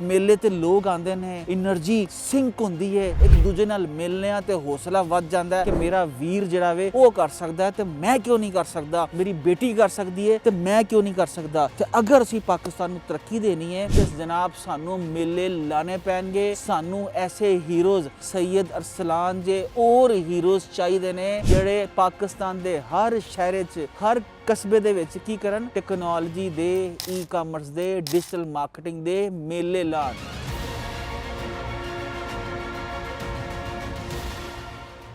ਮੇਲੇ ਤੇ ਲੋਕ ਆਉਂਦੇ ਨੇ, એનર્ਜੀ ਸਿੰਕ ਹੁੰਦੀ ਹੈ, ਇੱਕ ਦੂਜੇ ਨਾਲ ਮਿਲਨੇ ਆ ਤੇ ਹੌਸਲਾ ਵੱਧ ਜਾਂਦਾ ਹੈ ਕਿ ਮੇਰਾ ਵੀਰ ਜਿਹੜਾ ਵੇ ਉਹ ਕਰ ਸਕਦਾ ਹੈ ਤੇ ਮੈਂ ਕਿਉਂ ਨਹੀਂ ਕਰ ਸਕਦਾ, ਮੇਰੀ ਬੇਟੀ ਕਰ ਸਕਦੀ ਹੈ ਤੇ ਮੈਂ ਕਿਉਂ ਨਹੀਂ ਕਰ ਸਕਦਾ। ਤੇ ਅਗਰ ਅਸੀਂ ਪਾਕਿਸਤਾਨ ਨੂੰ ਤਰੱਕੀ ਦੇਣੀ ਹੈ ਤੇ ਜਨਾਬ ਸਾਨੂੰ ਮੇਲੇ ਲਾਣੇ ਪੈਣਗੇ, ਸਾਨੂੰ ਐਸੇ ਹੀਰੋਜ਼ ਸੈयद ਅਰਸਲਾਨ ਜੇ और ਹੀਰੋਜ਼ ਚਾਹੀਦੇ ਨੇ ਜਿਹੜੇ ਪਾਕਿਸਤਾਨ ਦੇ ਹਰ ਸ਼ਹਿਰ 'ਚ ਹਰ ਕਸਬੇ ਦੇ ਵਿੱਚ ਕੀ ਕਰਨ, ਟੈਕਨੋਲੋਜੀ ਦੇ, ਈ-ਕਾਮਰਸ ਦੇ, ਡਿਜੀਟਲ ਮਾਰਕੀਟਿੰਗ ਦੇ ਮੇਲੇ ਲਾਣ।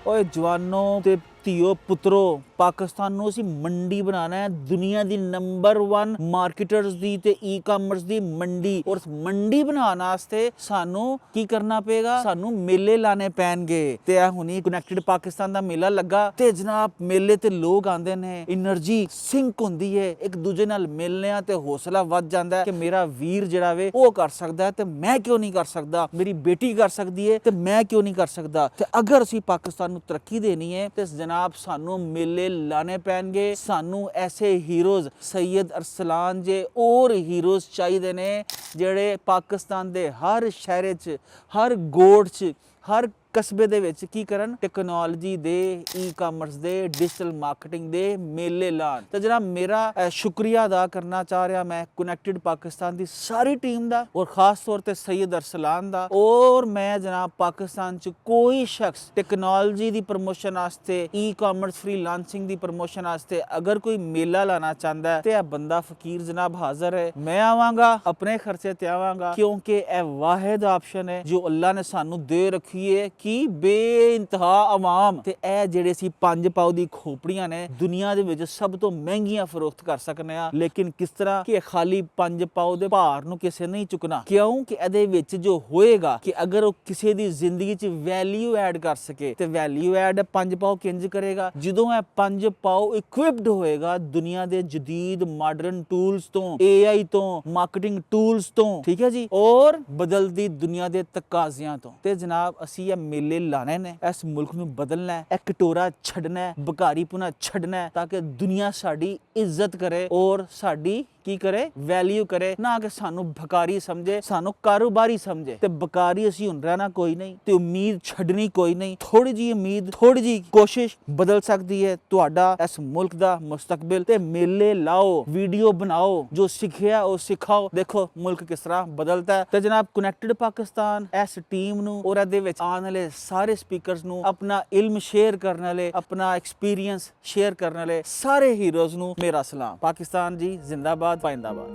ਓਏ ਜਵਾਨੋ ਤੇ ਧੀਓ ਪੁੱਤਰੋ, ਪਾਕਿਸਤਾਨ ਨੂੰ ਅਸੀਂ ਮੰਡੀ ਬਣਾਉਣਾ ਹੈ, ਦੁਨੀਆ ਦੀ ਨੰਬਰ 1 ਮਾਰਕੀਟਰਸ ਦੀ ਤੇ ਈ-ਕਾਮਰਸ ਦੀ ਮੰਡੀ। ਔਰ ਮੰਡੀ ਬਣਾਉਣ ਵਾਸਤੇ ਸਾਨੂੰ ਕੀ ਕਰਨਾ ਪਏਗਾ, ਸਾਨੂੰ ਮੇਲੇ ਲਾਣੇ ਪੈਣਗੇ। ਤੇ ਇਹ ਹੁਣੀ ਕਨੈਕਟਡ ਪਾਕਿਸਤਾਨ ਦਾ ਮੇਲਾ ਲੱਗਾ ਤੇ ਜਨਾਬ ਮੇਲੇ ਤੇ ਲੋਕ ਆਉਂਦੇ ਨੇ, એનર્ਜੀ ਸਿੰਕ ਹੁੰਦੀ ਹੈ, ਇੱਕ ਦੂਜੇ ਨਾਲ ਮਿਲਨੇ ਆ ਤੇ ਹੌਸਲਾ ਵੱਧ ਜਾਂਦਾ ਹੈ ਕਿ ਮੇਰਾ ਵੀਰ ਜਿਹੜਾ ਵੇ ਉਹ ਕਰ ਸਕਦਾ ਹੈ ਤੇ ਮੈਂ ਕਿਉਂ ਨਹੀਂ ਕਰ ਸਕਦਾ, ਮੇਰੀ ਬੇਟੀ ਕਰ ਸਕਦੀ ਹੈ ਤੇ ਮੈਂ ਕਿਉਂ ਨਹੀਂ ਕਰ ਸਕਦਾ। ਤੇ ਅਗਰ ਅਸੀਂ ਪਾਕਿਸਤਾਨ ਨੂੰ ਤਰੱਕੀ ਦੇਣੀ ਹੈ ਤੇ ਜਨਾਬ ਸਾਨੂੰ ਮੇਲੇ ਲਾਣੇ ਪੈਣਗੇ, ਸਾਨੂੰ ਐਸੇ ਹੀਰੋਜ਼ ਸैयद ਅਰਸਲਾਨ ਜੇ और ਹੀਰੋਜ਼ ਚਾਹੀਦੇ ਨੇ ਜਿਹੜੇ ਪਾਕਿਸਤਾਨ ਦੇ ਹਰ ਸ਼ਹਿਰ 'ਚ ਹਰ ਗੋੜ 'ਚ ਹਰ ਕਸਬੇ ਦੇ ਵਿੱਚ ਕੀ ਕਰਨ, ਟੈਕਨੋਲੋਜੀ ਦੇ, ਈ-ਕਾਮਰਸ ਦੇ, ਡਿਜੀਟਲ ਮਾਰਕੀਟਿੰਗ ਦੇ ਮੇਲੇ ਲਾਣ। ਤੇ ਜਨਾਬ ਮੇਰਾ ਸ਼ੁਕਰੀਆ ਅਦਾ ਕਰਨਾ ਚਾਹ ਰਿਹਾ ਮੈਂ ਕਨੈਕਟਡ ਪਾਕਿਸਤਾਨ ਦੀ ਸਾਰੀ ਟੀਮ ਦਾ ਔਰ ਖਾਸ ਤੌਰ ਤੇ ਸैयद ਅਰਸਲਾਨ ਦਾ। ਔਰ ਮੈਂ ਜਨਾਬ ਪਾਕਿਸਤਾਨ 'ਚ ਕੋਈ ਸ਼ਖਸ ਟੈਕਨੋਲੋਜੀ ਦੀ ਪ੍ਰਮੋਸ਼ਨ ਵਾਸਤੇ, ਈ-ਕਾਮਰਸ ਫ੍ਰੀਲਾਂਸਿੰਗ ਦੀ ਪ੍ਰਮੋਸ਼ਨ ਵਾਸਤੇ ਅਗਰ ਕੋਈ ਮੇਲਾ ਲਾਣਾ ਚਾਹੁੰਦਾ ਹੈ ਤੇ ਇਹ ਬੰਦਾ ਫਕੀਰ ਜਨਾਬ ਹਾਜ਼ਰ ਹੈ। ਮੈਂ ਆਵਾਂਗਾ, ਆਪਣੇ ਖਰਚੇ ਤੇ ਆਵਾਂਗਾ, ਕਿਉਂਕਿ ਇਹ ਵਾਹਿਦ ਆਪਸ਼ਨ ਹੈ ਜੋ ਅੱਲਾ ਨੇ ਸਾਨੂੰ ਦੇ ਰੱਖੀ ਹੈ ਕਿ ਬੇਇੰਤਹਾ ਆਵਾਮ। ਤੇ ਇਹ ਜਿਹੜੇ ਸੀ 5 ਪਾਉ ਦੀ ਖੋਪੜੀਆਂ ਨੇ ਦੁਨੀਆ ਦੇ ਵਿੱਚ ਸਭ ਤੋਂ ਮਹਿੰਗੀਆਂ ਫਰੋਖਤ ਕਰ ਸਕਨੇ ਆ, ਲੇਕਿਨ ਕਿਸ ਤਰ੍ਹਾਂ ਕਿ ਖਾਲੀ 5 ਪਾਉ ਦੇ ਭਾਰ ਨੂੰ ਕਿਸੇ ਨਹੀਂ ਚੁੱਕਣਾ, ਕਿਉਂਕਿ ਇਹਦੇ ਵਿੱਚ ਜੋ ਹੋਏਗਾ ਕਿ ਅਗਰ ਉਹ ਕਿਸੇ ਦੀ ਜ਼ਿੰਦਗੀ 'ਚ ਵੈਲਿਊ ਐਡ ਕਰ ਸਕੇ ਤੇ ਵੈਲਿਊ ਐਡ 5 ਪਾਉ ਕਿੰਜ ਕਰੇਗਾ, ਜਦੋਂ ਇਹ 5 ਪਾਉ ਇਕਵਿਪਡ ਹੋਏਗਾ ਦੁਨੀਆ ਦੇ ਜਦੀਦ ਮਾਡਰਨ ਟੂਲਸ ਤੋਂ, AI ਤੋਂ, ਮਾਰਕੀਟਿੰਗ ਟੂਲਸ ਤੋਂ, ਠੀਕ ਹੈ ਜੀ, ਔਰ ਬਦਲਦੀ ਦੁਨੀਆ ਦੇ ਤਕਾਜ਼ਿਆਂ ਤੋਂ। ਤੇ ਜਨਾਬ ਅਸੀਂ ਇਹ ਮੇਲੇ ਲਾਣੇ ਨੇ, ਇਸ ਮੁਲਕ ਨੂੰ ਬਦਲਣਾ ਹੈ, ਇਹ ਕਟੋਰਾ ਛੱਡਣਾ ਹੈ, ਬਕਾਰੀਪੁਣਾ ਛੱਡਣਾ ਹੈ ਤਾਂ ਕਿ ਦੁਨੀਆ ਸਾਡੀ ਇੱਜ਼ਤ ਕਰੇ ਔਰ ਸਾਡੀ ਕੀ ਕਰੇ, ਵੈਲਿਊ ਕਰੇ, ਨਾ ਕਿ ਸਾਨੂੰ ਭਿਖਾਰੀ ਸਮਝੇ, ਸਾਨੂੰ ਕਾਰੋਬਾਰੀ ਸਮਝੇ। ਤੇ ਬਕਾਰੀ ਅਸੀਂ ਹੁਣ ਰਹਿਣਾ ਕੋਈ ਨਹੀਂ ਤੇ ਉਮੀਦ ਛੱਡਣੀ ਕੋਈ ਨਹੀਂ। ਥੋੜੀ ਜੀ ਉਮੀਦ, ਥੋੜੀ ਜੀ ਕੋਸ਼ਿਸ਼ ਬਦਲ ਸਕਦੀ ਹੈ ਤੁਹਾਡਾ ਇਸ ਮੁਲਕ ਦਾ ਮੁਸਤਕਬਲ। ਤੇ ਮੇਲੇ ਲਾਓ, ਵੀਡੀਓ ਬਣਾਓ, ਜੋ ਸਿੱਖਿਆ ਉਹ ਸਿਖਾਓ, ਦੇਖੋ ਮੁਲਕ ਕਿਸ ਤਰ੍ਹਾਂ ਬਦਲਦਾ ਹੈ। ਤੇ ਜਨਾਬ ਕਨੈਕਟਡ ਪਾਕਿਸਤਾਨ ਇਸ ਟੀਮ ਨੂੰ ਔਰ ਇਹਦੇ ਵਿੱਚ ਆਉਣ ਵਾਲੇ ਸਾਰੇ ਸਪੀਕਰਸ ਨੂੰ, ਆਪਣਾ ਇਲਮ ਸ਼ੇਅਰ ਕਰਨ ਵਾਲੇ, ਆਪਣਾ ਐਕਸਪੀਰੀਅੰਸ ਸ਼ੇਅਰ ਕਰਨ ਵਾਲੇ ਸਾਰੇ ਹੀਰੋਜ਼ ਨੂੰ ਮੇਰਾ ਸਲਾਮ। ਪਾਕਿਸਤਾਨ ਜੀ ਜ਼ਿੰਦਾਬਾਦ, ਪਾਇੰਦਾਬਾਦ।